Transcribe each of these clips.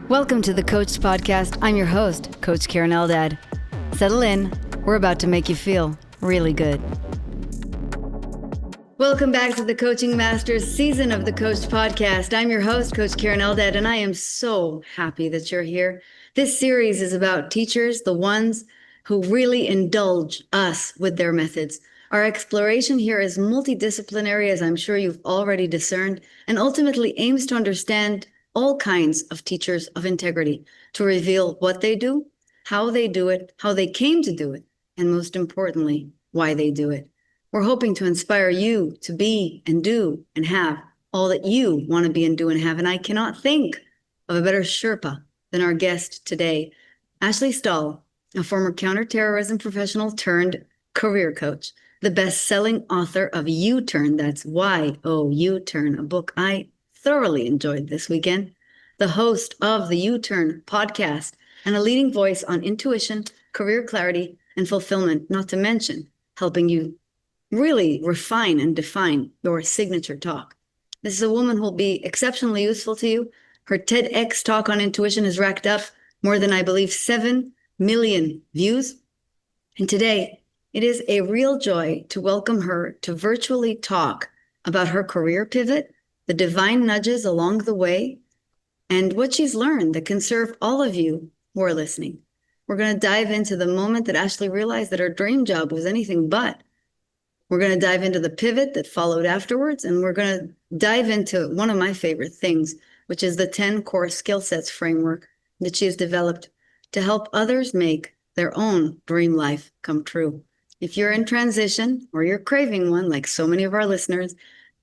Welcome to the Coach Podcast. I'm your host, Coach Keren Eldad. Settle in. We're about to make you feel really good. Welcome back to the Coaching Masters season of the Coach Podcast. I'm your host, Coach Keren Eldad, and I am so happy that you're here. This series is about teachers, the ones who really indulge us with their methods. Our exploration here is multidisciplinary, as I'm sure you've already discerned, and ultimately aims to understand all kinds of teachers of integrity, to reveal what they do, how they do it, how they came to do it, and most importantly, why they do it. We're hoping to inspire you to be and do and have all that you want to be and do and have. And I cannot think of a better Sherpa than our guest today, Ashley Stahl, a former counterterrorism professional turned career coach, the best-selling author of U-Turn, that's Y-O-U-Turn, a book I thoroughly enjoyed this weekend, the host of the U-Turn podcast, and a leading voice on intuition, career clarity, and fulfillment, not to mention helping you really refine and define your signature talk. This is a woman who will be exceptionally useful to you. Her TEDx talk on intuition has racked up more than, I believe, 7 million views. And today, it is a real joy to welcome her to virtually talk about her career pivot, the divine nudges along the way, and what she's learned that can serve all of you who are listening. We're going to dive into the moment that Ashley realized that her dream job was anything but. We're going to dive into the pivot that followed afterwards, and we're going to dive into one of my favorite things, which is the 10 core skill sets framework that she has developed to help others make their own dream life come true. If you're in transition or you're craving one, like so many of our listeners,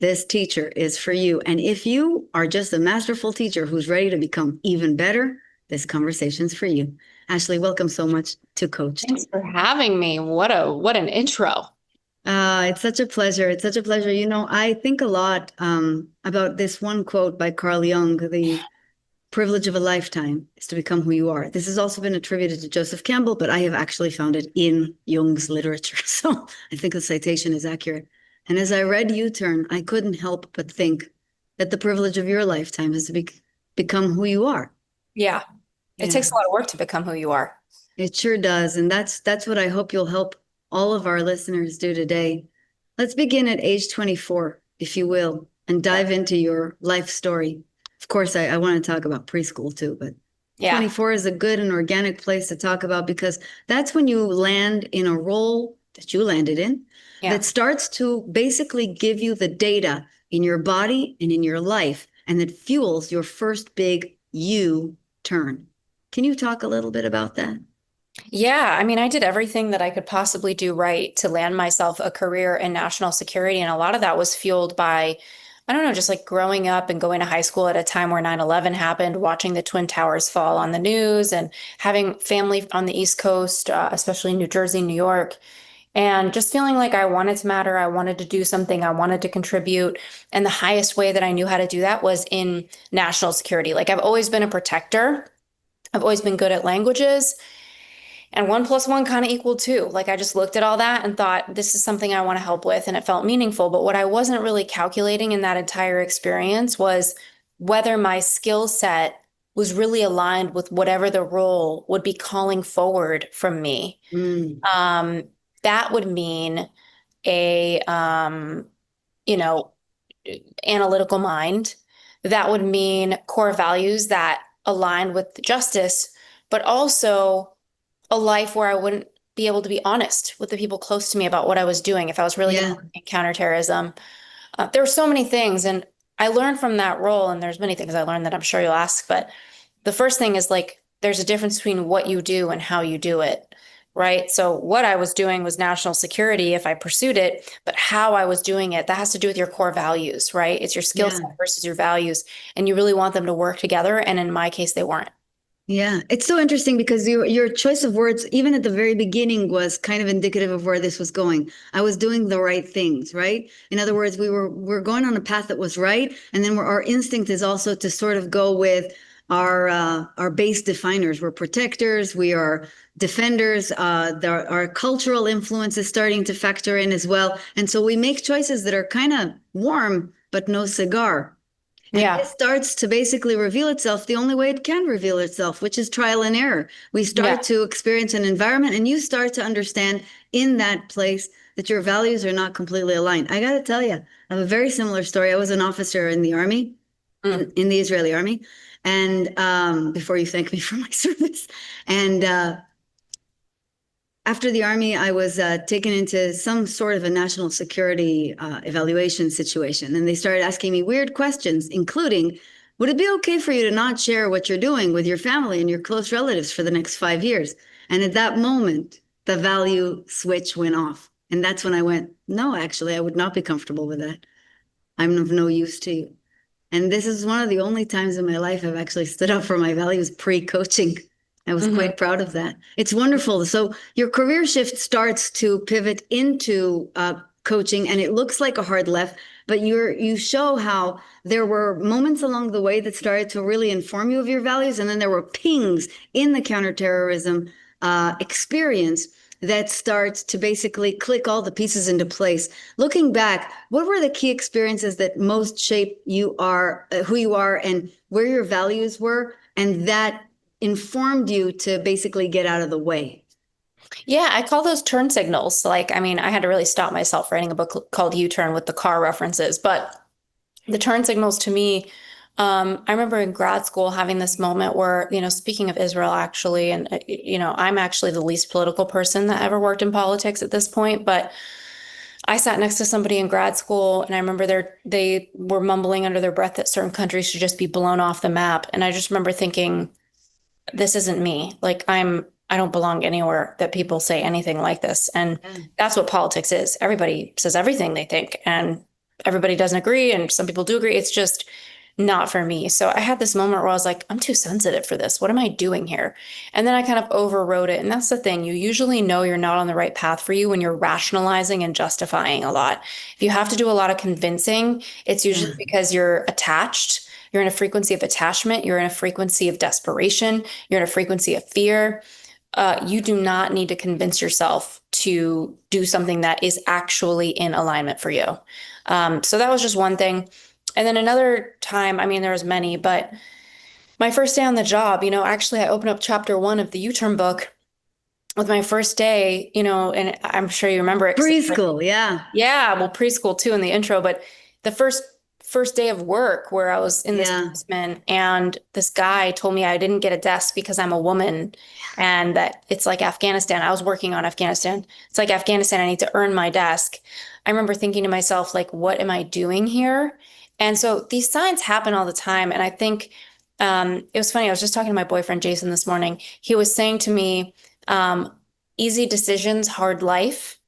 this teacher is for you. And if you are just a masterful teacher who's ready to become even better, this conversation's for you. Ashley, welcome so much to Coach. Thanks for having me. What an intro. It's such a pleasure. It's such a pleasure. You know, I think a lot about this one quote by Carl Jung, the privilege of a lifetime is to become who you are. This has also been attributed to Joseph Campbell, but I have actually found it in Jung's literature. So I think the citation is accurate. And as I read U-Turn, I couldn't help but think that the privilege of your lifetime is to become who you are. Yeah. It takes a lot of work to become who you are. It sure does. And that's what I hope you'll help all of our listeners do today. Let's begin at age 24, if you will, and dive into your life story. Of course, I want to talk about preschool too, but 24 is a good and organic place to talk about because that's when you land in a role that you landed in that starts to basically give you the data in your body and in your life, and that fuels your first big U-turn. Can you talk a little bit about that? Yeah, I mean, I did everything that I could possibly do right to land myself a career in national security. And a lot of that was fueled by, I don't know, just like growing up and going to high school at a time where 9/11 happened, watching the Twin Towers fall on the news and having family on the East Coast, especially New Jersey, New York, and just feeling like I wanted to matter. I wanted to do something. I wanted to contribute. And the highest way that I knew how to do that was in national security. Like I've always been a protector. I've always been good at languages. And 1 + 1 kind of equaled 2. Like I just looked at all that and thought, this is something I want to help with. And it felt meaningful. But what I wasn't really calculating in that entire experience was whether my skill set was really aligned with whatever the role would be calling forward from me. That would mean a, analytical mind. That would mean core values that align with justice, but also a life where I wouldn't be able to be honest with the people close to me about what I was doing if I was really going to counter terrorism. There were so many things, and I learned from that role, and there's many things I learned that I'm sure you'll ask, but the first thing is like, there's a difference between what you do and how you do it, right? So what I was doing was national security if I pursued it, but how I was doing it, that has to do with your core values, right? It's your skill set versus your values, and you really want them to work together. And in my case, they weren't. Yeah, it's so interesting because your choice of words, even at the very beginning, was kind of indicative of where this was going. I was doing the right things, right? In other words, we're going on a path that was right, and then our instinct is also to sort of go with our base definers. We're protectors, we are defenders. Our cultural influence is starting to factor in as well, and so we make choices that are kind of warm but no cigar. Yeah. It starts to basically reveal itself the only way it can reveal itself, which is trial and error. We Yeah. start to experience an environment and you start to understand in that place that your values are not completely aligned. I got to tell you, I have a very similar story. I was an officer in the army, in the Israeli army. And before you thank me for my service. And after the army, I was taken into some sort of a national security evaluation situation. And they started asking me weird questions, including, would it be okay for you to not share what you're doing with your family and your close relatives for the next 5 years? And at that moment, the value switch went off. And that's when I went, no, actually, I would not be comfortable with that. I'm of no use to you. And this is one of the only times in my life I've actually stood up for my values pre-coaching. I was quite proud of that. It's wonderful. So your career shift starts to pivot into coaching, and it looks like a hard left, but you show how there were moments along the way that started to really inform you of your values, and then there were pings in the counterterrorism experience that starts to basically click all the pieces into place. Looking back, what were the key experiences that most shape you are, who you are, and where your values were, and that informed you to basically get out of the way? Yeah, I call those turn signals. Like, I mean, I had to really stop myself writing a book called U-Turn with the car references, but the turn signals to me, I remember in grad school having this moment where, speaking of Israel, actually, and, I'm actually the least political person that ever worked in politics at this point, but I sat next to somebody in grad school and I remember they were mumbling under their breath that certain countries should just be blown off the map. And I just remember thinking, this isn't me. Like I don't belong anywhere that people say anything like this. And that's what politics is. Everybody says everything they think and everybody doesn't agree. And some people do agree. It's just not for me. So I had this moment where I was like, I'm too sensitive for this. What am I doing here? And then I kind of overrode it. And that's the thing. You usually know you're not on the right path for you when you're rationalizing and justifying a lot. If you have to do a lot of convincing, it's usually because you're attached. You're in a frequency of attachment. You're in a frequency of desperation. You're in a frequency of fear. You do not need to convince yourself to do something that is actually in alignment for you. So that was just one thing. And then another time, I mean, there was many, but my first day on the job, actually I opened up chapter 1 of the U-Turn book with my first day, and I'm sure you remember it. Preschool, yeah. Yeah, well, preschool too in the intro, but the first day of work where I was in this basement and this guy told me I didn't get a desk because I'm a woman and that it's like Afghanistan. I was working on Afghanistan. It's like Afghanistan. I need to earn my desk. I remember thinking to myself, like, what am I doing here? And so these signs happen all the time. And I think it was funny. I was just talking to my boyfriend, Jason, this morning. He was saying to me, easy decisions, hard life,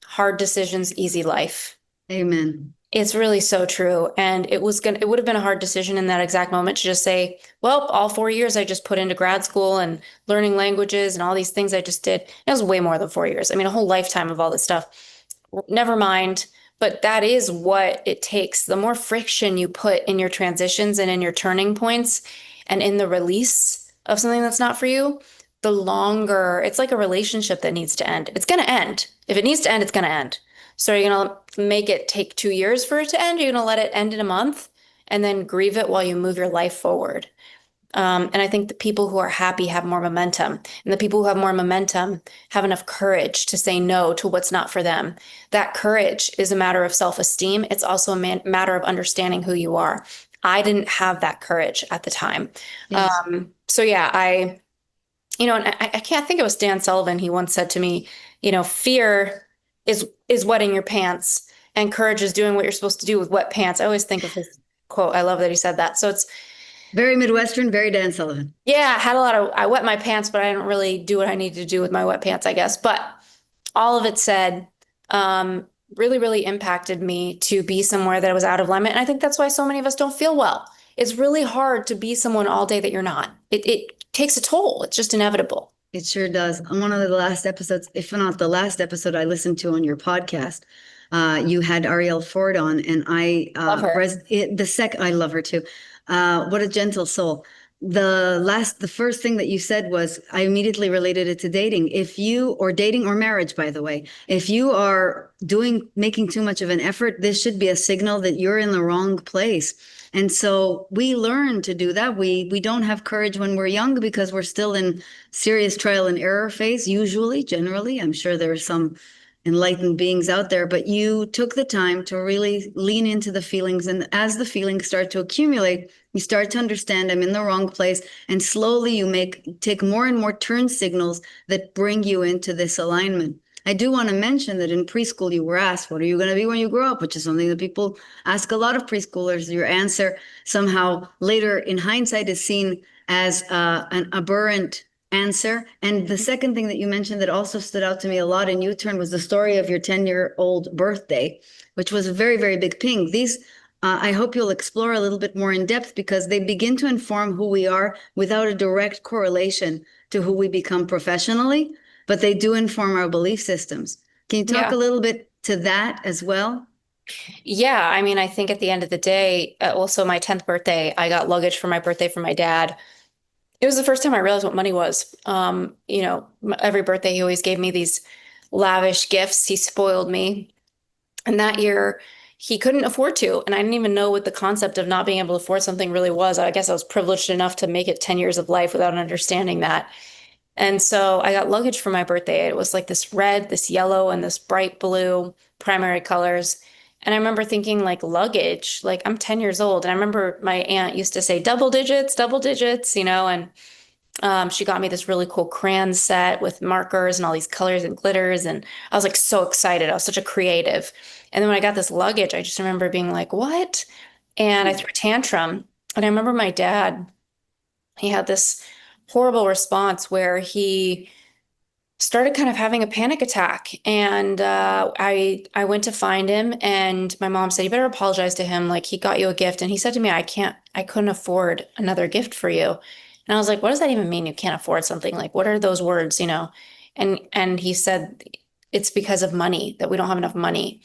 hard decisions, easy life. Amen. It's really so true. And it would have been a hard decision in that exact moment to just say, well, all 4 years I just put into grad school and learning languages and all these things I just did. It was way more than 4 years. I mean, a whole lifetime of all this stuff. Never mind. But that is what it takes. The more friction you put in your transitions and in your turning points and in the release of something that's not for you, the longer it's like a relationship that needs to end. It's going to end. If it needs to end, it's going to end. So are you going to make it take 2 years for it to end? You're going to let it end in a month and then grieve it while you move your life forward. And I think the people who are happy have more momentum, and the people who have more momentum have enough courage to say no to what's not for them. That courage is a matter of self-esteem. It's also a matter of understanding who you are. I didn't have that courage at the time. Yes. So yeah, and I can't think it was Dan Sullivan. He once said to me, fear is wetting your pants and courage is doing what you're supposed to do with wet pants. I always think of his quote. I love that he said that. So it's very Midwestern, very Dan Sullivan. yeah, I wet my pants, but I didn't really do what I needed to do with my wet pants, I guess. But all of it said, really, really impacted me to be somewhere that was out of alignment. And I think that's why so many of us don't feel well. It's really hard to be someone all day that you're not. It takes a toll. It's just inevitable. It sure does. On one of the last episodes, if not the last episode I listened to on your podcast, you had Arielle Ford on, and I Love her. I love her too. What a gentle soul. the first thing that you said was, I immediately related it to dating. If you, or dating or marriage, by the way, if you are making too much of an effort, this should be a signal that you're in the wrong place. And so we learn to do that. We don't have courage when we're young because we're still in serious trial and error phase, usually, generally. I'm sure there are some enlightened beings out there, but you took the time to really lean into the feelings. And as the feelings start to accumulate, you start to understand I'm in the wrong place. And slowly you take more and more turn signals that bring you into this alignment. I do want to mention that in preschool, you were asked, what are you going to be when you grow up? Which is something that people ask a lot of preschoolers. Your answer somehow later in hindsight is seen as an aberrant answer. And the second thing that you mentioned that also stood out to me a lot in U-Turn was the story of your 10-year-old birthday, which was a very, very big ping. These, I hope you'll explore a little bit more in depth because they begin to inform who we are without a direct correlation to who we become professionally, but they do inform our belief systems. Can you talk Yeah. a little bit to that as well? Yeah. I mean, I think at the end of the day, also my 10th birthday, I got luggage for my birthday from my dad. It was the first time I realized what money was. Every birthday he always gave me these lavish gifts. He spoiled me. And that year he couldn't afford to. And I didn't even know what the concept of not being able to afford something really was. I guess I was privileged enough to make it 10 years of life without understanding that. And so I got luggage for my birthday. It was like this red, this yellow, and this bright blue primary colors. And I remember thinking, like, luggage, like I'm 10 years old. And I remember my aunt used to say double digits, and she got me this really cool crayon set with markers and all these colors and glitters. And I was like so excited. I was such a creative. And then when I got this luggage, I just remember being like, what? And I threw a tantrum. And I remember my dad, he had this horrible response where he started kind of having a panic attack. And I went to find him, and my mom said, "You better apologize to him. Like he got you a gift." And he said to me, I couldn't afford another gift for you." And I was like, "What does that even mean? You can't afford something? Like, what are those words, And he said, "It's because of money, that we don't have enough money."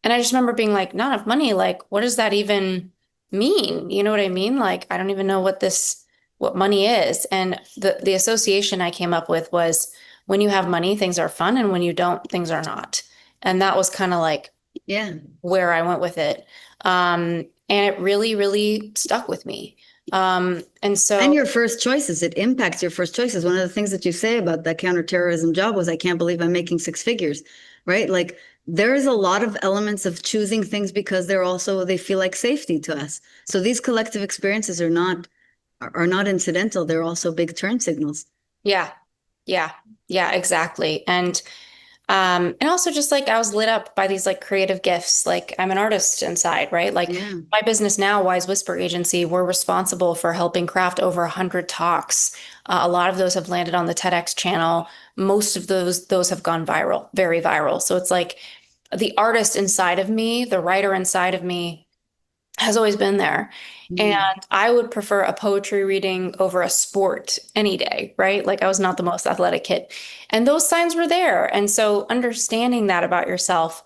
And I just remember being like, not enough money, like, what does that even mean? You know what I mean? Like, I don't even know what money is. And the association I came up with was when you have money, things are fun, and when you don't, things are not. And that was kind of like Yeah. where I went with it. And it really, really stuck with me. And And so, your first choices, it impacts your first choices. One of the things that you say about that counterterrorism job was, I can't believe I'm making six figures, right? Like there is a lot of elements of choosing things because they feel like safety to us. So these collective experiences are not incidental. They're also big turn signals. yeah, yeah, yeah, exactly. And also just like I was lit up by these like creative gifts. Like I'm an artist inside, right? Like Yeah. my business now, Wise Whisper Agency, we're responsible for helping craft over 100 talks. A lot of those have landed on the TEDx channel. Most of those have gone viral, very viral. So it's like the artist inside of me, the writer inside of me has always been there. And Mm. I would prefer a poetry reading over a sport any day, right? Like I was not the most athletic kid. And those signs were there. And so understanding that about yourself,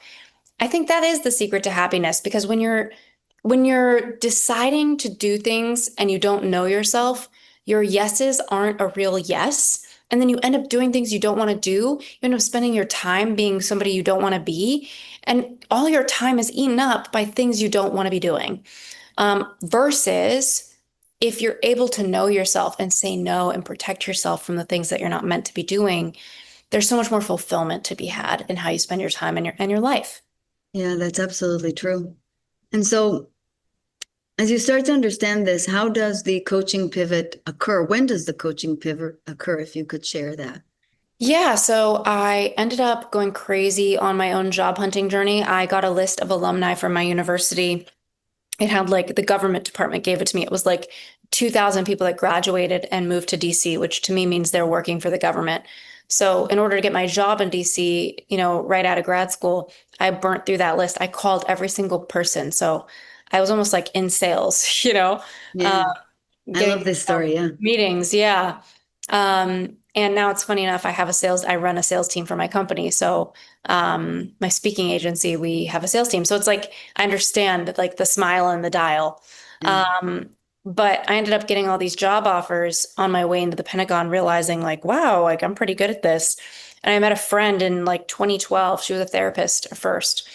I think that is the secret to happiness because when you're deciding to do things and you don't know yourself, your yeses aren't a real yes. And then you end up doing things you don't want to do. You end up spending your time being somebody you don't want to be. And all your time is eaten up by things you don't want to be doing. Versus if you're able to know yourself and say no and protect yourself from the things that you're not meant to be doing, there's so much more fulfillment to be had in how you spend your time and your life. Yeah, that's absolutely true. And so as you start to understand this, how does the coaching pivot occur? When does the coaching pivot occur, if you could share that? Yeah, so I ended up going crazy on my own job hunting journey. I got a list of alumni from my university. It had like the government department gave it to me. It was like 2,000 people that graduated and moved to DC, which to me means they're working for the government. So in order to get my job in DC, right out of grad school, I burnt through that list. I called every single person. So I was almost like in sales, uh, Yeah, I getting love this story. Yeah. meetings. Yeah. And now it's funny enough, I run a sales team for my company. So, my speaking agency, we have a sales team. So it's like, I understand like the smile and the dial. Yeah. Um, But I ended up getting all these job offers on my way into the Pentagon, realizing like, wow, like I'm pretty good at this. And I met a friend in like 2012. She was a therapist at first.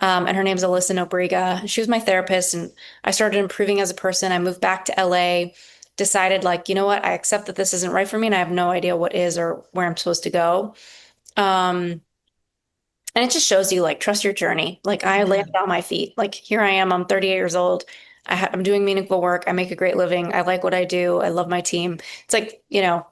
And her name's Alyssa Nobriga. She was my therapist, and I started improving as a person. I moved back to LA, decided like, you know what, I accept that this isn't right for me, and I have no idea what is or where I'm supposed to go. Um, and it just shows you like trust your journey. Like I Yeah. landed on my feet. Like here I am. I'm 38 years old. I'm doing meaningful work. I make a great living. I like what I do. I love my team. It's like,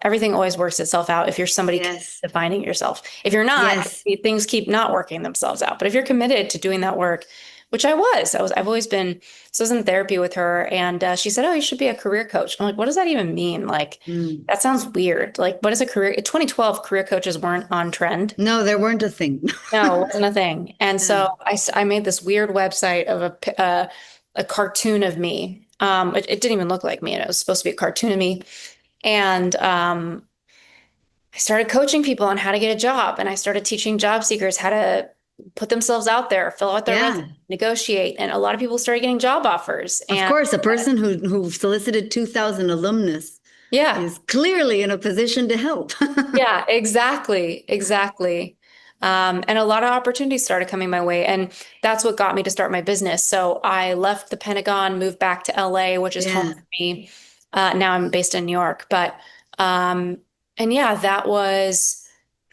everything always works itself out if you're somebody Yes. defining yourself. If you're not, Yes. things keep not working themselves out. But if you're committed to doing that work, which I've always been, so I was in therapy with her, and she said, "Oh, you should be a career coach." I'm like, what does that even mean? Like, Mm. that sounds weird. Like, what is a career? In 2012, career coaches weren't on trend. No, there weren't a thing. No, it wasn't a thing. And Yeah. so I made this weird website of a cartoon of me. It didn't even look like me, and it was supposed to be a cartoon of me. And I started coaching people on how to get a job, and I started teaching job seekers how to put themselves out there, fill out their resume, Yeah. negotiate. And a lot of people started getting job offers. Of And course, a person who solicited 2,000 alumnus yeah, is clearly in a position to help. yeah, exactly, exactly. And a lot of opportunities started coming my way, and that's what got me to start my business. So I left the Pentagon, moved back to LA, which is home Yeah. for me. Now I'm based in New York, but and yeah, that was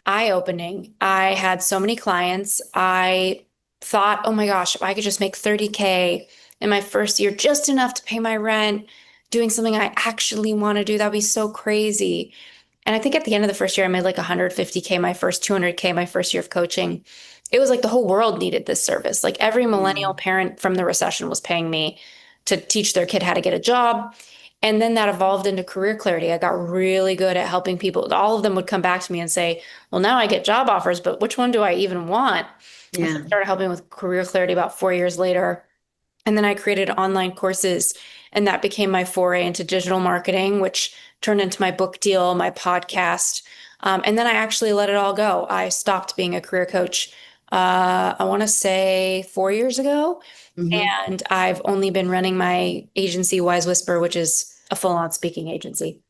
eye-opening. I had so many clients. I thought, oh my gosh, if I could just make 30K in my first year, just enough to pay my rent, doing something I actually want to do, that'd be so crazy. And I think at the end of the first year, I made like 150K, my first 200K, my first year of coaching. It was like the whole world needed this service. Like every Yeah. millennial parent from the recession was paying me to teach their kid how to get a job. And then that evolved into career clarity. I got really good at helping people. All of them would come back to me and say, well, now I get job offers, but which one do I even want? And so Yeah. I started helping with career clarity about 4 years later. And then I created online courses, and that became my foray into digital marketing, which turned into my book deal, my podcast. And then I actually let it all go. I stopped being a career coach, I want to say 4 years ago. Hmm. And I've only been running my agency, Wise Whisper, which is a full-on speaking agency.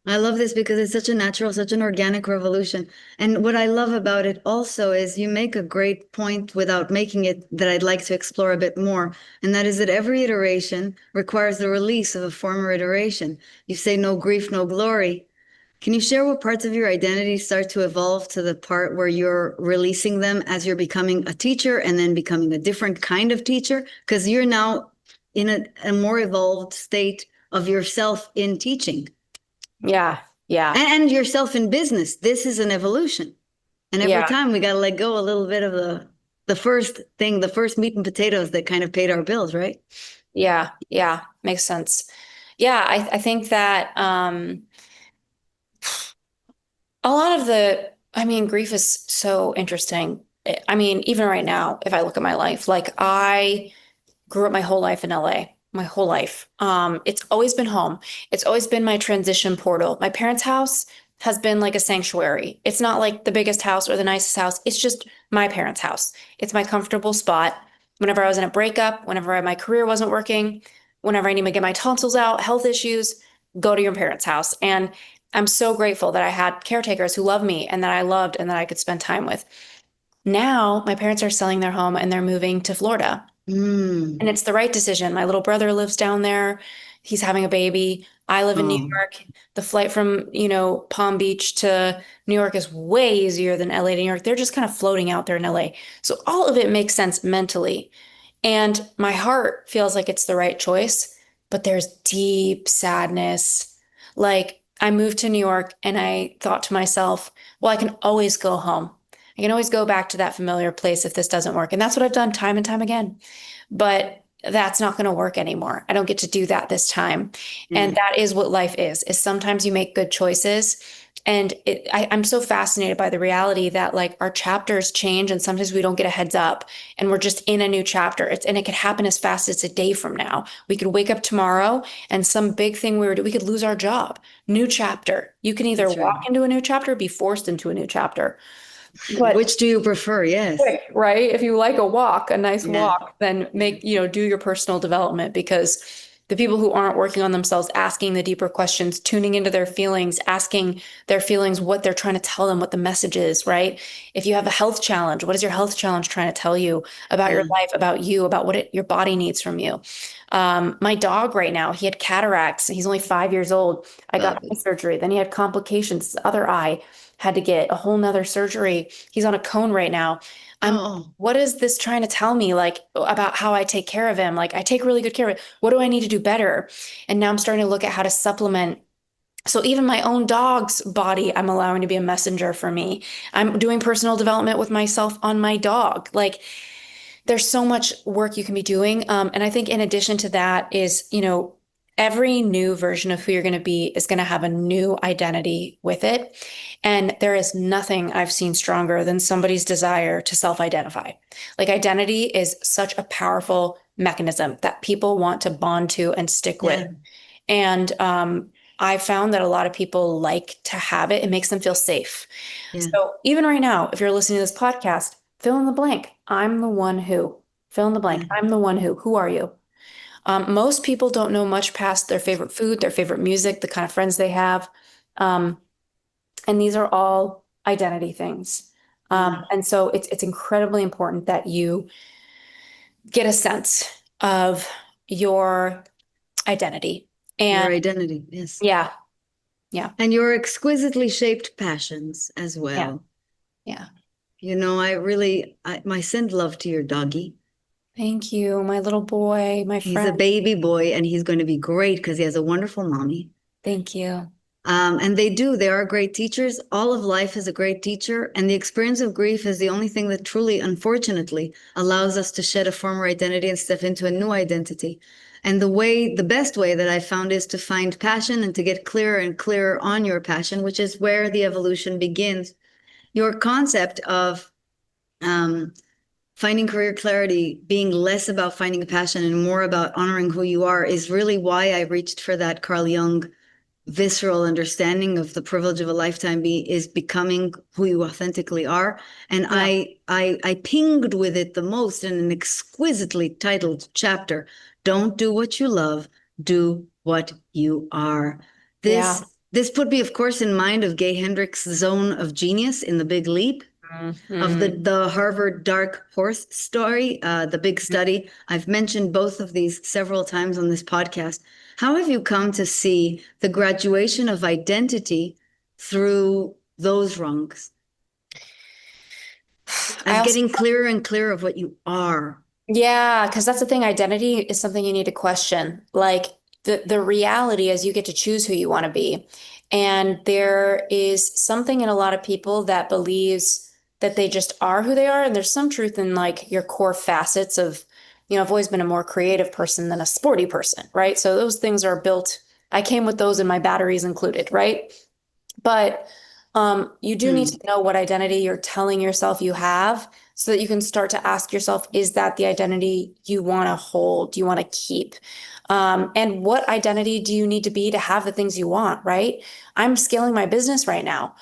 I love this because it's such a natural, such an organic revolution. And what I love about it also is you make a great point without making it that I'd like to explore a bit more. And that is that every iteration requires the release of a former iteration. You say no grief, no glory. Can you share what parts of your identity start to evolve to the part where you're releasing them as you're becoming a teacher and then becoming a different kind of teacher? Because you're now in a more evolved state of yourself in teaching Yeah, yeah, and yourself in business. This is an evolution. And every yeah, time we got to let go a little bit of the first thing, the first meat and potatoes that kind of paid our bills, right? yeah, yeah. Makes sense. Yeah, I think that a lot of I mean, grief is so interesting. I mean, even right now, if I look at my life, like I grew up my whole life in LA, my whole life. It's always been home. It's always been my transition portal. My parents' house has been like a sanctuary. It's not like the biggest house or the nicest house. It's just my parents' house. It's my comfortable spot. Whenever I was in a breakup, whenever my career wasn't working, whenever I need to get my tonsils out, health issues, go to your parents' house. And I'm so grateful that I had caretakers who loved me and that I loved and that I could spend time with. Now, my parents are selling their home and they're moving to Florida. And Mm. it's the right decision. My little brother lives down there. He's having a baby. I live in New Oh, York. The flight from, Palm Beach to New York is way easier than LA to New York. They're just kind of floating out there in LA. So all of it makes sense mentally. And my heart feels like it's the right choice, but there's deep sadness. Like I moved to New York and I thought to myself, well, I can always go home. I can always go back to that familiar place if this doesn't work. And that's what I've done time and time again. But that's not going to work anymore. I don't get to do that this time. yeah. And that is what life is sometimes you make good choices. And I'm so fascinated by the reality that like our chapters change and sometimes we don't get a heads up and we're just in a new chapter. And it could happen as fast as a day from now. We could wake up tomorrow and some big thing we could lose our job. New chapter. You can either That's right. walk into a new chapter or be forced into a new chapter. But Which do you prefer? Yes. quick, right? If you like a walk, a nice Yeah. walk, then Yeah. do your personal development because The people who aren't working on themselves, asking the deeper questions, tuning into their feelings, asking their feelings what they're trying to tell them, what the message is, right? If you have a health challenge, what is your health challenge trying to tell you about your Yeah. life, about you, about what your body needs from you? My dog right now, he had cataracts. He's only 5 years old. I got eye Puppy. surgery. Then he had complications. His other eye had to get a whole nother surgery. He's on a cone right now. Oh, What is this trying to tell me, like, about how I take care of him? Like, I take really good care of it. What do I need to do better? And now I'm starting to look at how to supplement. So even my own dog's body, I'm allowing to be a messenger for me. I'm doing personal development with myself on my dog. Like, there's so much work you can be doing. And I think in addition to that is, every new version of who you're going to be is going to have a new identity with it. And there is nothing I've seen stronger than somebody's desire to self-identify. Like, identity is such a powerful mechanism that people want to bond to and stick with. yeah. And I found that a lot of people like to have it. It makes them feel safe. Yeah. So even right now, if you're listening to this podcast, fill in the blank. I'm the one who. Fill in the blank. Yeah. I'm the one who. Who are you? Most people don't know much past their favorite food, their favorite music, the kind of friends they have. Um, and these are all identity things. Yeah. And so it's incredibly important that you get a sense of your identity. Your And identity. Yes. yeah, yeah, And your exquisitely shaped passions as yeah, well. yeah. My send love to your doggy. Thank you, my little boy, my He's a friend. baby boy and he's going to be great because he has a wonderful mommy. Thank you. And they are great teachers. All of life is a great teacher. And the experience of grief is the only thing that truly, unfortunately, allows us to shed a former identity and step into a new identity. And the best way that I found is to find passion and to get clearer and clearer on your passion, which is where the evolution begins. Your concept of finding career clarity, being less about finding a passion and more about honoring who you are, is really why I reached for that Carl Jung visceral understanding of the privilege of a lifetime is becoming who you authentically are. And Yeah. I pinged with it the most in an exquisitely titled chapter. Don't do what you love, do what you are. Yeah. This put me, of course, in mind of Gay Hendricks' zone of genius in The Big Leap, of Mhm. the Harvard dark horse story, the big study. I've mentioned both of these several times on this podcast. How have you come to see the graduation of identity through those rungs I as also, getting clearer and clearer of what you are? yeah, because that's the thing. Identity is something you need to question. Like, the reality is you get to choose who you want to be. And there is something in a lot of people that believes that they just are who they are. And there's some truth in, like, your core facets of, I've always been a more creative person than a sporty person, right? So those things are built. I came with those and my batteries included, right? But you do need Hmm. to know what identity you're telling yourself you have so that you can start to ask yourself, is that the identity you want to hold, you want to keep? And what identity do you need to be to have the things you want, right? I'm scaling my business right now.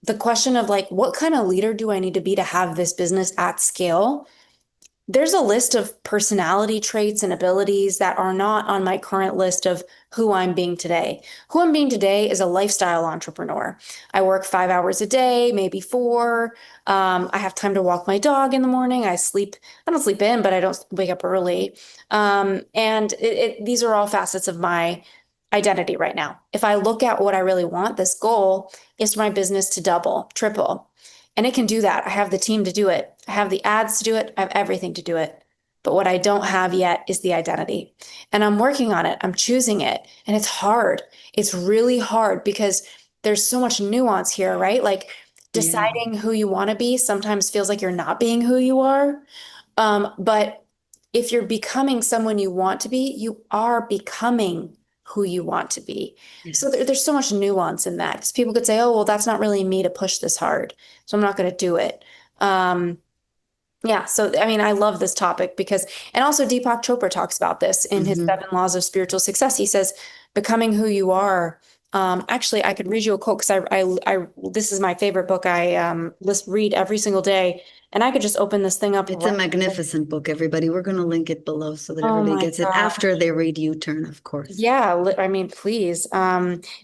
The question of, like, what kind of leader do I need to be to have this business at scale? There's a list of personality traits and abilities that are not on my current list of who I'm being today. Who I'm being today is a lifestyle entrepreneur. I work 5 hours a day, maybe four. I have time to walk my dog in the morning. I don't sleep in, but I don't wake up early. And these are all facets of my identity right now. If I look at what I really want, this goal is for my business to double, triple. And it can do that. I have the team to do it. I have the ads to do it. I have everything to do it. But what I don't have yet is the identity. And I'm working on it. I'm choosing it. And it's hard. It's really hard because there's so much nuance here, right? Like, Yeah. deciding who you want to be sometimes feels like you're not being who you are. But if you're becoming someone you want to be, you are becoming who you want to be. So Yes. there's so much nuance in that, because people could say, oh, well, that's not really me to push this hard, so I'm not going to do it. Um, yeah. So, I mean, I love this topic because, and also Deepak Chopra talks about this in his Hmm. 7 Laws of Spiritual Success. He says, becoming who you are, Actually, I could read you a quote because this is my favorite book. I read every single day, and I could just open this thing up It's a right. magnificent book, everybody. We're going to link it below so that Oh everybody my gets it God. after they read U-Turn, of course. Yeah, I mean, please.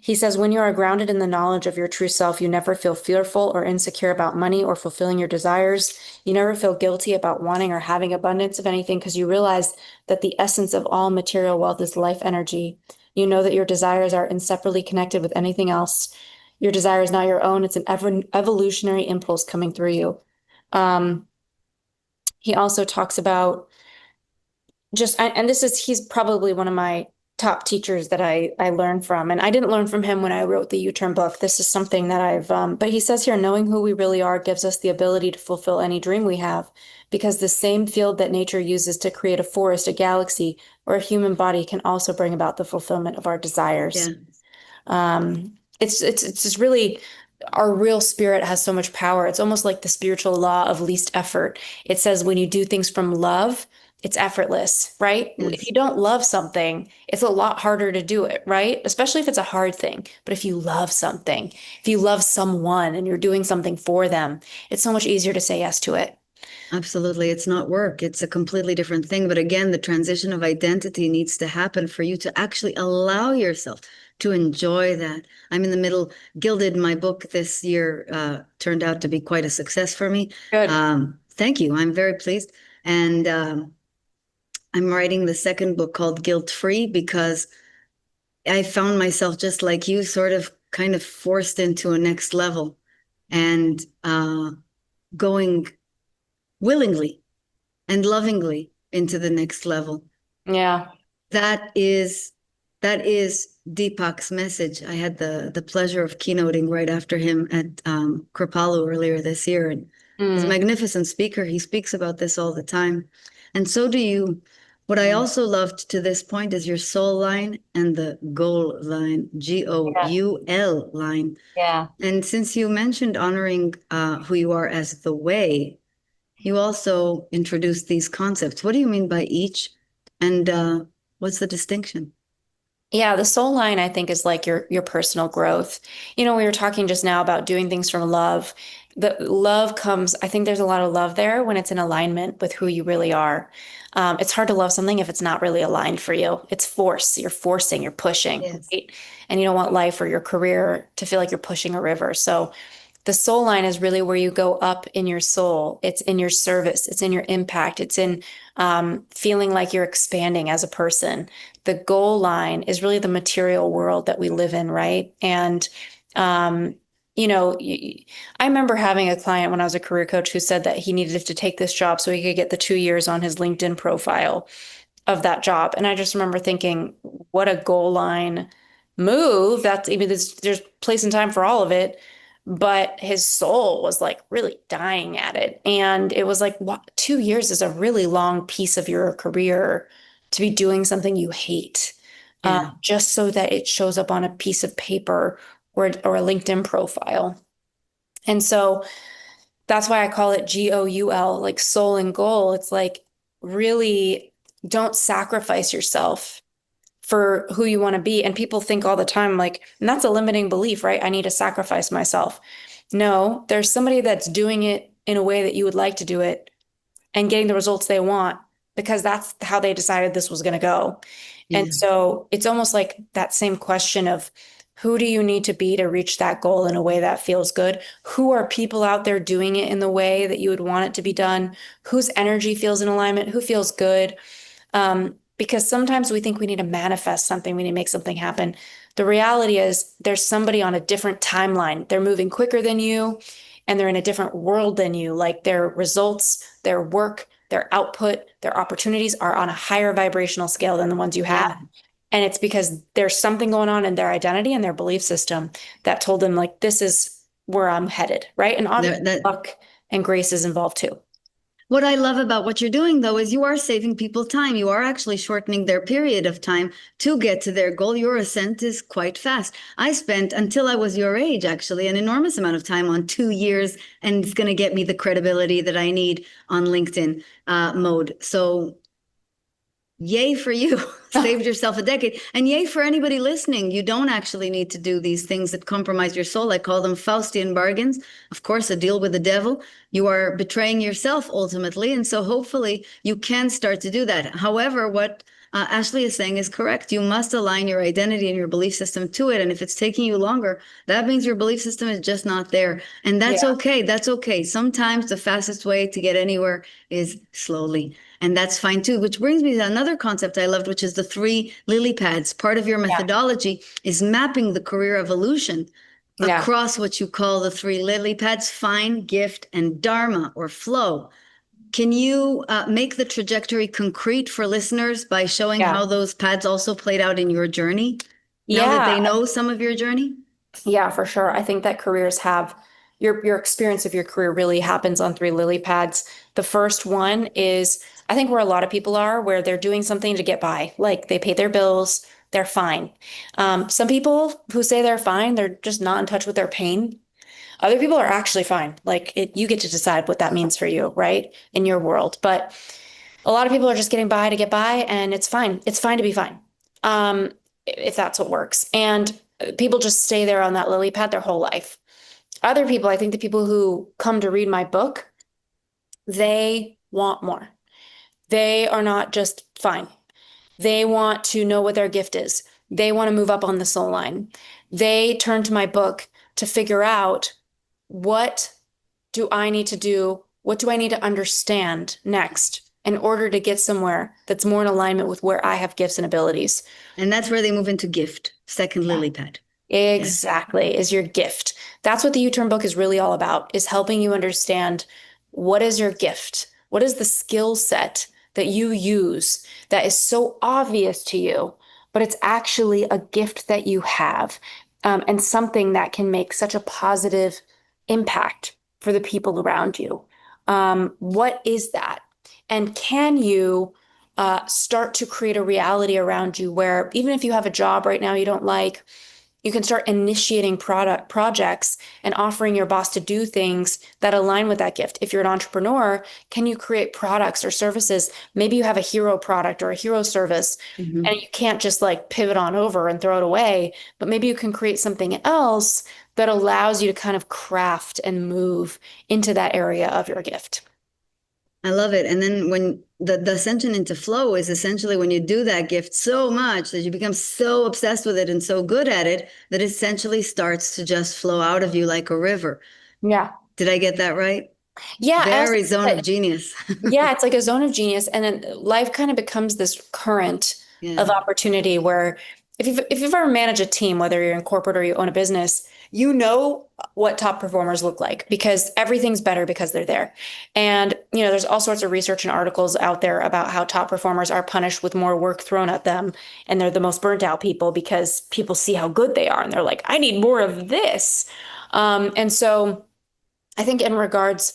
He says, when you are grounded in the knowledge of your true self, you never feel fearful or insecure about money or fulfilling your desires. You never feel guilty about wanting or having abundance of anything because you realize that the essence of all material wealth is life energy. You know that your desires are inseparably connected with anything else. Your desire is not your own, it's an evolutionary impulse coming through you. Um, he also talks about and he's probably one of my top teachers that I learned from. And I didn't learn from him when I wrote the U-Turn book. This is something that but he says here, knowing who we really are gives us the ability to fulfill any dream we have, because the same field that nature uses to create a forest, a galaxy, or a human body can also bring about the fulfillment of our desires. Yeah, It's just really, our real spirit has so much power. It's almost like the spiritual law of least effort. It says when you do things from love, it's effortless, right? If yes, you don't love something, it's a lot harder to do it, right? Especially if it's a hard thing. But if you love something, if you love someone and you're doing something for them, it's so much easier to say yes to it. absolutely. It's not work. It's a completely different thing. But again, the transition of identity needs to happen for you to actually allow yourself to enjoy that. I'm in the middle. Gilded, my book this year turned out to be quite a success for me. Good. Thank you. I'm very pleased. And I'm writing the second book called Guilt Free because I found myself just like you, sort of kind of forced into a next level and going willingly and lovingly into the next level. Yeah. That is that is Deepak's message. I had the pleasure of keynoting right after him at Kripalu earlier this year, and he's a Mm. magnificent speaker. He speaks about this all the time, and so do you. What I also loved to this point is your soul line and the goal line, Yeah. GOUL line. Yeah. And since you mentioned honoring who you are as the way, you also introduced these concepts. What do you mean by each? And what's the distinction? Yeah, the soul line, I think, is like your personal growth. We were talking just now about doing things from love. The love comes, I think there's a lot of love there when it's in alignment with who you really are. It's hard to love something if it's not really aligned for you. It's force. You're forcing, you're pushing, Yes. right? And you don't want life or your career to feel like you're pushing a river. So the soul line is really where you go up in your soul. It's in your service. It's in your impact. It's in feeling like you're expanding as a person. The goal line is really the material world that we live in, right? And, um, I remember having a client when I was a career coach who said that he needed to take this job so he could get the 2 years on his LinkedIn profile of that job. And I just remember thinking, what a goal line move. That's even there's place and time for all of it. But his soul was like really dying at it. And it was like, what, 2 years is a really long piece of your career to be doing something you hate, Yeah. just so that it shows up on a piece of paper or a LinkedIn profile. And so that's why I call it GOUL, like soul and goal. It's like really don't sacrifice yourself for who you want to be. And people think all the time, like, and that's a limiting belief, right? I need to sacrifice myself. No, there's somebody that's doing it in a way that you would like to do it and getting the results they want because that's how they decided this was going to go. And Yeah. so it's almost like that same question of who do you need to be to reach that goal in a way that feels good? Who are people out there doing it in the way that you would want it to be done? Whose energy feels in alignment? Who feels good? Because sometimes we think we need to manifest something, we need to make something happen. The reality is there's somebody on a different timeline. They're moving quicker than you and they're in a different world than you. Like their results, their work, their output, their opportunities are on a higher vibrational scale than the ones you have. Yeah. And it's because there's something going on in their identity and their belief system that told them, like, this is where I'm headed, right? And obviously, That luck and grace is involved too. what I love about what you're doing though is you are saving people time. You are actually shortening their period of time to get to their goal. Your ascent is quite fast. I spent until I was your age actually an enormous amount of time on 2 years, and it's going to get me the credibility that I need on LinkedIn mode. So Yay for you. Saved yourself a decade. And yay for anybody listening. You don't actually need to do these things that compromise your soul. I call them Faustian bargains. Of course, a deal with the devil. You are betraying yourself ultimately. And so hopefully you can start to do that. However, what Ashley is saying is correct. You must align your identity and your belief system to it. And if it's taking you longer, that means your belief system is just not there. And that's Yeah. okay. That's okay. Sometimes the fastest way to get anywhere is slowly. And that's fine too, which brings me to another concept I loved, which is the 3 lily pads. Part of your Yeah. methodology is mapping the career evolution Yeah. across what you call the 3 lily pads: find, gift, and dharma or flow. Can you make the trajectory concrete for listeners by showing Yeah. how those pads also played out in your journey? Now that Yeah. they know some of your journey? Yeah, for sure. I think that careers have your experience of your career really happens on 3 lily pads. The first one is I think where a lot of people are, where they're doing something to get by, like they pay their bills, they're fine. Some people who say they're fine, they're just not in touch with their pain. Other people are actually fine. Like you get to decide what that means for you, right? In your world. But a lot of people are just getting by to get by, and it's fine. It's fine to be fine. If that's what works. And people just stay there on that lily pad their whole life. Other people, I think the people who come to read my book, they want more. They are not just fine. They want to know what their gift is. They want to move up on the soul line. They turn to my book to figure out what do I need to do? What do I need to understand next in order to get somewhere that's more in alignment with where I have gifts and abilities? And that's where they move into gift, second lily pad. Yes. Exactly, is your gift. That's what the U-turn book is really all about, is helping you understand what is your gift? What is the skill set that you use that is so obvious to you, but it's actually a gift that you have, and something that can make such a positive impact for the people around you. What is that? And can you start to create a reality around you where even if you have a job right now you don't like, you can start initiating product projects and offering your boss to do things that align with that gift. If you're an entrepreneur, can you create products or services? Maybe you have a hero product or a hero service, Mm-hmm. and you can't just like pivot on over and throw it away, but maybe you can create something else that allows you to kind of craft and move into that area of your gift. I love it. And then when the ascension into flow is essentially when you do that gift so much that you become so obsessed with it and so good at it that it essentially starts to just flow out of you like a river. Yeah. Did I get that right? Yeah. I also Very zone of think genius. yeah, it's like a zone of genius, and then life kind of becomes this current Yeah. of opportunity where if you've ever managed a team, whether you're in corporate or you own a business, you know what top performers look like because everything's better because they're there. And there's all sorts of research and articles out there about how top performers are punished with more work thrown at them, and they're the most burnt out people because people see how good they are and they're like, I need more of this. And so I think in regards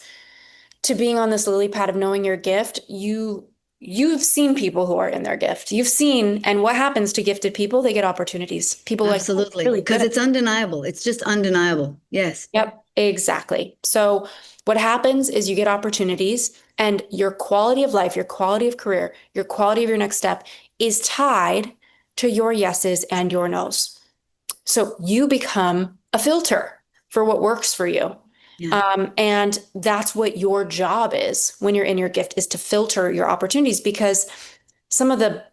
to being on this lily pad of knowing your gift, you've seen people who are in their gift. You've seen, and what happens to gifted people? They get opportunities. People like, oh, Absolutely. really good Because at it's undeniable. It's just undeniable. Yes. Yep, exactly. So what happens is you get opportunities and your quality of life, your quality of career, your quality of your next step is tied to your yeses and your nos. So you become a filter for what works for you. Yeah. And that's what your job is when you're in your gift, is to filter your opportunities, because some of the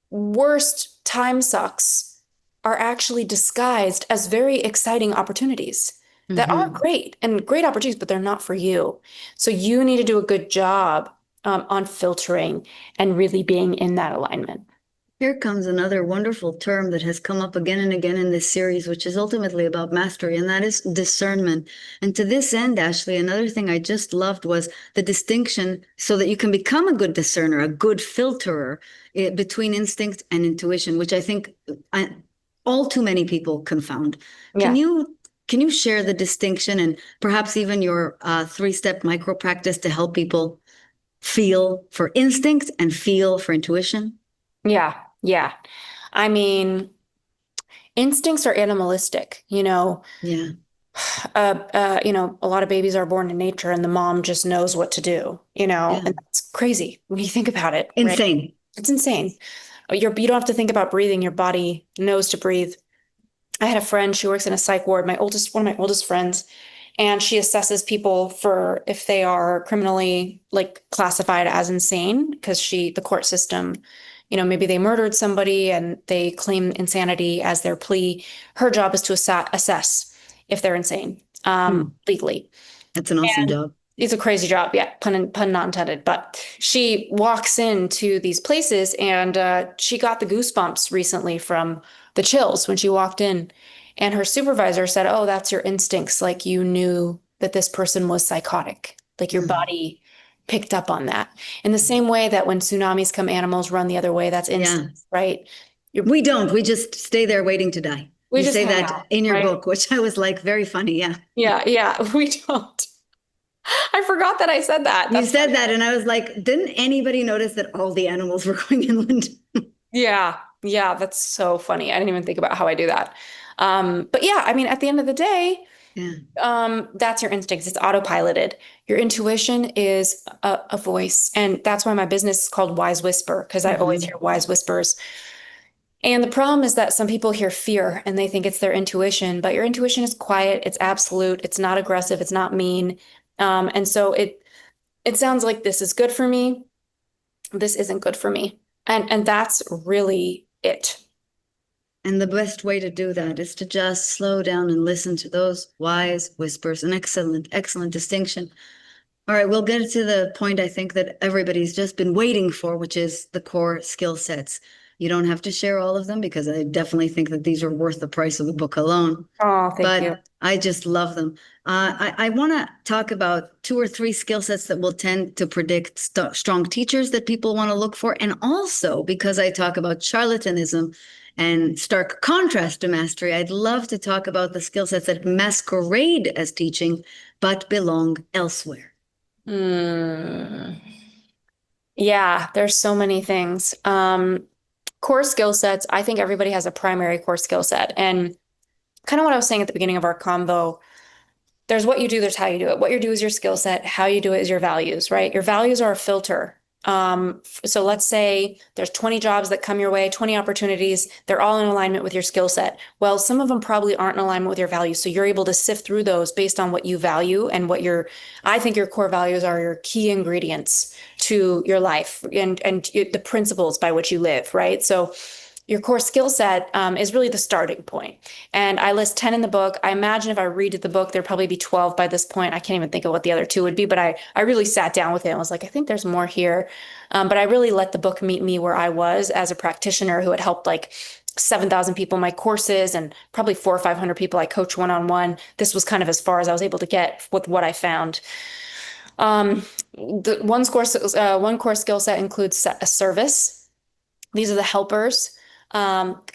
worst time sucks are actually disguised as very exciting opportunities that are Hmm. great and great opportunities, but they're not for you. So you need to do a good job on filtering and really being in that alignment. Here comes another wonderful term that has come up again and again in this series, which is ultimately about mastery, and that is discernment. And to this end, Ashley, another thing I just loved was the distinction so that you can become a good discerner, a good filterer between instinct and intuition, which I think all too many people confound. Can Yeah. you can you share the distinction and perhaps even your 3-step micro practice to help people feel for instinct and feel for intuition? Yeah. Yeah. I mean, instincts are animalistic, Yeah. a lot of babies are born in nature and the mom just knows what to do, Yeah. and that's crazy when you think about it, right? Insane. It's insane. You don't have to think about breathing. Your body knows to breathe. I had a friend, she works in a psych ward, one of my oldest friends, and she assesses people for if they are criminally like classified as insane because the court system, maybe they murdered somebody and they claim insanity as their plea. Her job is to assess if they're insane, Hmm. legally. That's an awesome And job. it's a crazy job, yeah, pun not intended. But she walks into these places, and she got the goosebumps recently from the chills when she walked in. And her supervisor said, "Oh, that's your instincts. Like you knew that this person was psychotic. Like your Hmm. body picked up on that." In the same way that when tsunamis come, animals run the other way. That's Yeah. instincts, right? Your, We don't. We just stay there waiting to die. we You just say hang that out, in your right? book, which I was like, very funny. Yeah. Yeah, yeah, we don't. I forgot that I said that. You That's said funny. that, and I was like, didn't anybody notice that all the animals were going inland? Yeah, yeah, that's so funny. I didn't even think about how I do that. But yeah, I mean, at the end of the day, Yeah. that's your instincts. It's autopiloted. Your intuition is a voice. And that's why my business is called Wise Whisper, because I always Hmm. hear wise whispers. And the problem is that some people hear fear and they think it's their intuition, but your intuition is quiet, it's absolute, it's not aggressive, it's not mean. And so it sounds like this is good for me, this isn't good for me. And that's really it. And the best way to do that is to just slow down and listen to those wise whispers. An excellent, excellent distinction. All right, we'll get to the point I think that everybody's just been waiting for, which is the core skill sets. You don't have to share all of them because I definitely think that these are worth the price of the book alone. Oh, thank you. But I just love them. I want to talk about two or three skill sets that will tend to predict strong teachers that people want to look for. And also because I talk about charlatanism and stark contrast to mastery, I'd love to talk about the skill sets that masquerade as teaching but belong elsewhere. Mm. Yeah, there's so many things. Core skill sets, I think everybody has a primary core skill set. And kind of what I was saying at the beginning of our convo, there's what you do, there's how you do it. What you do is your skill set, how you do it is your values, right? Your values are a filter. So let's say there's 20 jobs that come your way, 20 opportunities, they're all in alignment with your skill set. Well, some of them probably aren't in alignment with your values. So you're able to sift through those based on what you value and I think your core values are your key ingredients to your life and the principles by which you live, right? So your core skill set is really the starting point. And I list 10 in the book. I imagine if I read the book, there'd probably be 12 by this point. I can't even think of what the other two would be, but I really sat down with it and was like, I think there's more here. But I really let the book meet me where I was as a practitioner who had helped like 7,000 people in my courses and probably 400 or 500 people I coach one-on-one. This was kind of as far as I was able to get with what I found. The one core skill set includes a service. These are the helpers,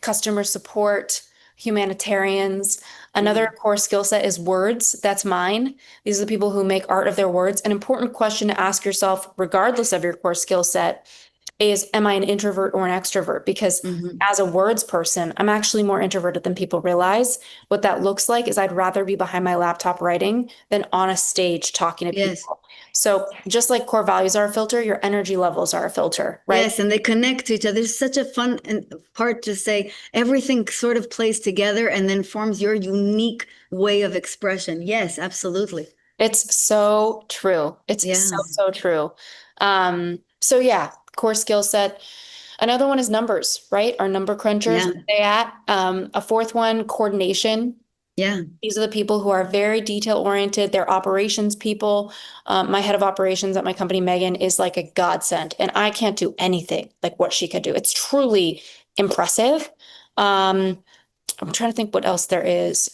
customer support, humanitarians. Another Mm. core skill set is words. That's mine. These are the people who make art of their words. An important question to ask yourself, regardless of your core skill set, is am I an introvert or an extrovert? Because Mhm. as a words person, I'm actually more introverted than people realize. What that looks like is I'd rather be behind my laptop writing than on a stage talking to Yes. people. So just like core values are a filter, your energy levels are a filter, right? Yes, and they connect to each other. There's such a fun part to say everything sort of plays together and then forms your unique way of expression. Yes, absolutely. It's so true. It's so, Yeah, so true. So yeah, core skill set. Another one is numbers, right? Our number crunchers, yeah, what they at. A fourth one, coordination. yeah. These are the people who are very detail oriented. They're operations people. My head of operations at my company, Megan, is like a godsend, and I can't do anything like what she could do. It's truly impressive. Um, I'm trying to think what else there is.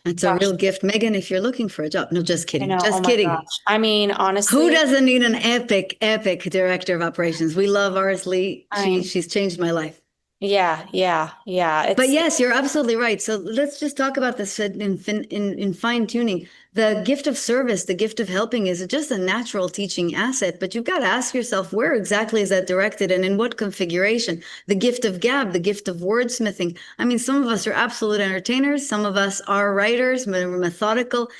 It's a Gosh, real gift. Megan, if you're looking for a job, no, just I kidding. know. Oh Just my kidding. gosh. I mean, Who honestly, doesn't need an epic, epic director of operations? We love ours, Lee. I mean, She's changed my life. yeah, yeah, yeah. But It's yes, you're absolutely right. So let's just talk about this in fine tuning. The gift of service, the gift of helping is just a natural teaching asset, but you've got to ask yourself where exactly is that directed and in what configuration? The gift of gab, the gift of wordsmithing. I mean, some of us are absolute entertainers, some of us are writers, we're methodical.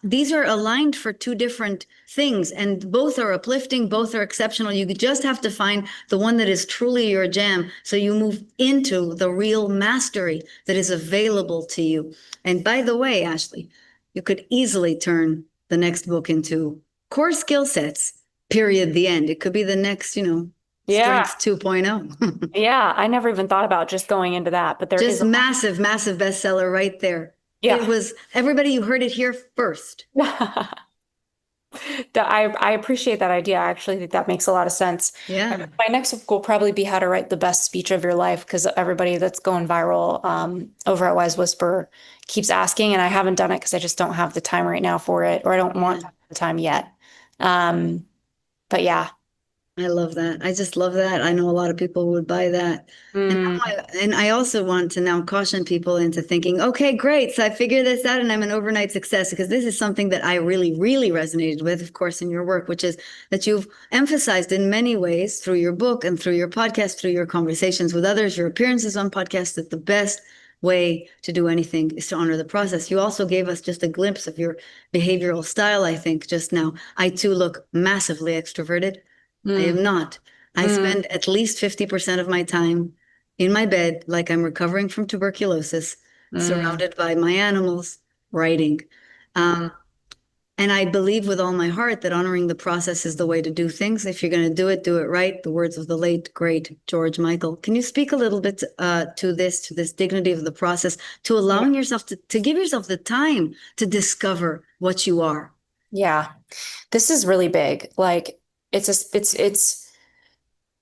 these are aligned for two different things, and both are uplifting, both are exceptional. You just have to find the one that is truly your jam, so you move into the real mastery that is available to you. And by the way, Ashley, you could easily turn the next book into core skill sets, period, the end. It could be the next, Yeah. strength 2.0. Yeah. I never even thought about just going into that, but there is Just massive, massive bestseller right there. It yeah. was everybody, you heard it here first. I appreciate that idea. I actually think that makes a lot of sense. Yeah. My next book will probably be how to write the best speech of your life because everybody that's going viral over at Wise Whisper keeps asking, and I haven't done it because I just don't have the time right now for it, or I don't want Yeah. the time yet. Um, but yeah. I love that. I just love that. I know a lot of people would buy that. And Mm, I also want to now caution people into thinking, okay, great. So I figured this out and I'm an overnight success, because this is something that I really, really resonated with, of course, in your work, which is that you've emphasized in many ways through your book and through your podcast, through your conversations with others, your appearances on podcasts, that the best way to do anything is to honor the process. You also gave us just a glimpse of your behavioral style, I think, just now. I too look massively extroverted. I mm, am not. I mm, spend at least 50% of my time in my bed, like I'm recovering from tuberculosis, mm, surrounded by my animals, writing. mm. Um, and I believe with all my heart that honoring the process is the way to do things. If you're going to do it right. The words of the late, great George Michael. Can you speak a little bit to this dignity of the process, to allowing yourself to give yourself the time to discover what you are? Yeah. This is really big. Like it's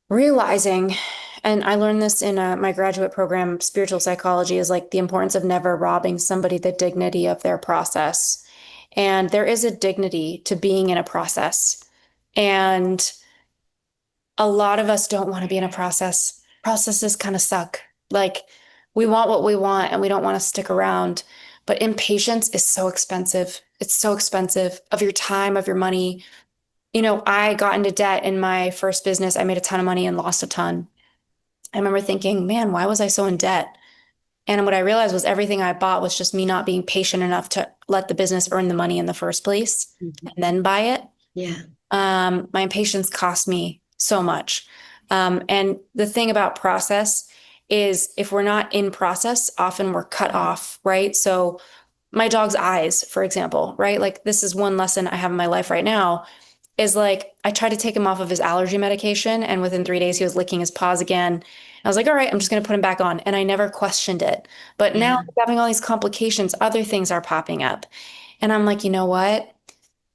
realizing, and I learned this in my graduate program, spiritual psychology, is like the importance of never robbing somebody the dignity of their process. And there is a dignity to being in a process. And a lot of us don't want to be in a process. Processes kind of suck. Like we want what we want and we don't want to stick around. But impatience is so expensive. It's so expensive of your time, of your money. I got into debt in my first business. I made a ton of money and lost a ton. I remember thinking, man, why was I so in debt? And what I realized was everything I bought was just me not being patient enough to let the business earn the money in the first place Mhm. and then buy it. Yeah. My impatience cost me so much. And the thing about process is if we're not in process, often we're cut off, right? So my dog's eyes, for example, right? Like this is one lesson I have in my life right now is like I tried to take him off of his allergy medication, and within 3 days he was licking his paws again. I was like, all right, I'm just going to put him back on. And I never questioned it. But now Yeah. he's having all these complications, other things are popping up. And I'm like, you know what?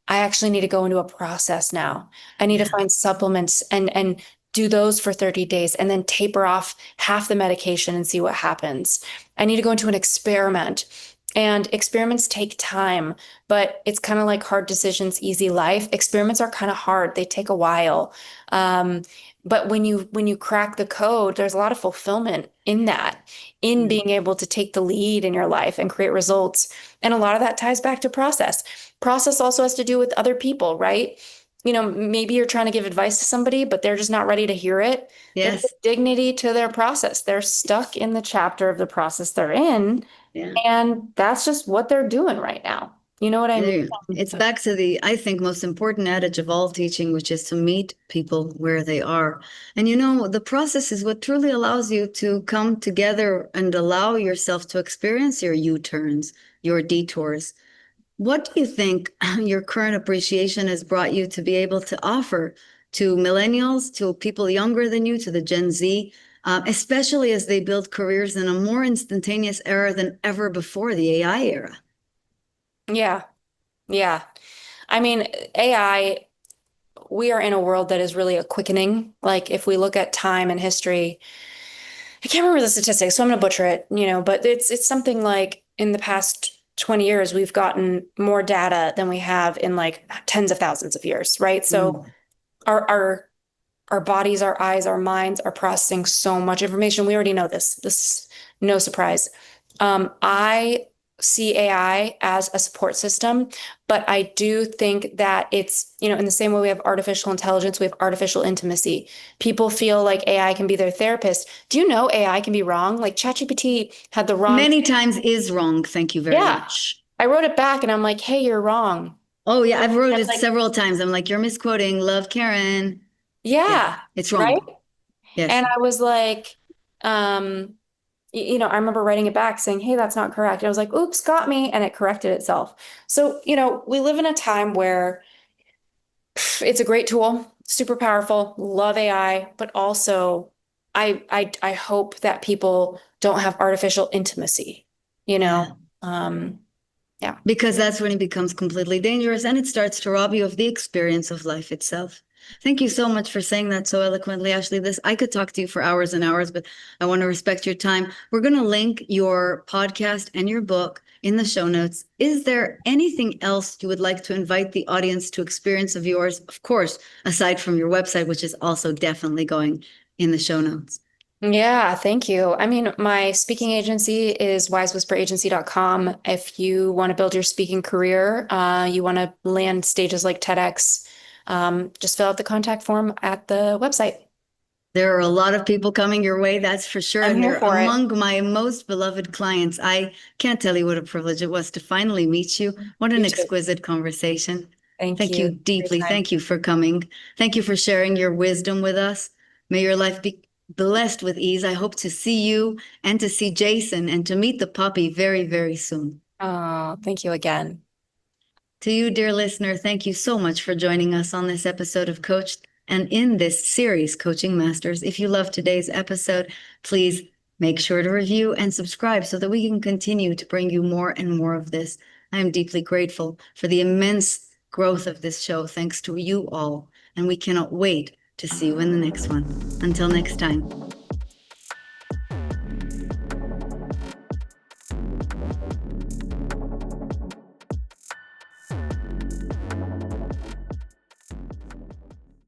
I actually need to go into a process now. I need to Yeah. find supplements and do those for 30 days and then taper off half the medication and see what happens. I need to go into an experiment. And experiments take time, but it's kind of like hard decisions, easy life. Experiments are kind of hard. They take a while. Um, but when you crack the code, there's a lot of fulfillment in that, in Yeah. being able to take the lead in your life and create results. And a lot of that ties back to process. Process also has to do with other people, right? Maybe you're trying to give advice to somebody, but they're just not ready to hear it. There's a Yes. dignity to their process. They're stuck in the chapter of the process they're in, Yeah. and that's just what they're doing right now. You know what I There, mean? it's back to the, I think, most important adage of all teaching, which is to meet people where they are. And the process is what truly allows you to come together and allow yourself to experience your U-turns, your detours. What do you think your current appreciation has brought you to be able to offer to millennials, to people younger than you, to the Gen Z, especially as they build careers in a more instantaneous era than ever before, the AI era? Yeah, yeah. I mean, AI, we are in a world that is really a quickening. Like if we look at time and history, I can't remember the statistics, so I'm going to butcher it, but it's something like in the past 20 years, we've gotten more data than we have in like tens of thousands of years, right? So Mm. our bodies, our eyes, our minds are processing so much information. We already know this. This is no surprise. I see AI as a support system, but I do think that it's, in the same way we have artificial intelligence, we have artificial intimacy. People feel like AI can be their therapist. Do you know AI can be wrong? Like ChatGPT had the wrong. Many times is wrong. Thank you very Yeah. much. I wrote it back and I'm like, hey, you're wrong. Oh yeah, I've wrote It's it like, several times. I'm like, you're misquoting. Love Karen. Yeah, yeah, it's right. wrong. Yes. And I was like, um, I remember writing it back saying, hey, that's not correct. And I was like, oops, got me. And it corrected itself. So, we live in a time where it's a great tool, super powerful, love AI, but also I hope that people don't have artificial intimacy, you Yeah. know? Yeah. Because that's when it becomes completely dangerous and it starts to rob you of the experience of life itself. Thank you so much for saying that so eloquently, Ashley. This I could talk to you for hours and hours, but I want to respect your time. We're going to link your podcast and your book in the show notes. Is there anything else you would like to invite the audience to experience of yours? Of course, aside from your website, which is also definitely going in the show notes. Yeah, thank you. I mean, my speaking agency is wisewhisperagency.com. If you want to build your speaking career, you want to land stages like TEDx, just fill out the contact form at the website. There are a lot of people coming your way, that's for sure. I'm And here you're for it. among my most beloved clients. I can't tell you what a privilege it was to finally meet you. What You an too. exquisite conversation. Thank Thank you you for your deeply. time. Thank you for coming. Thank you for sharing your wisdom with us. May your life be blessed with ease. I hope to see you and to see Jason and to meet the puppy very, very soon. Oh, thank you again. To you, dear listener, thank you so much for joining us on this episode of Coach and in this series, Coaching Masters. If you loved today's episode, please make sure to review and subscribe so that we can continue to bring you more and more of this. I am deeply grateful for the immense growth of this show, thanks to you all, and we cannot wait to see you in the next one. Until next time.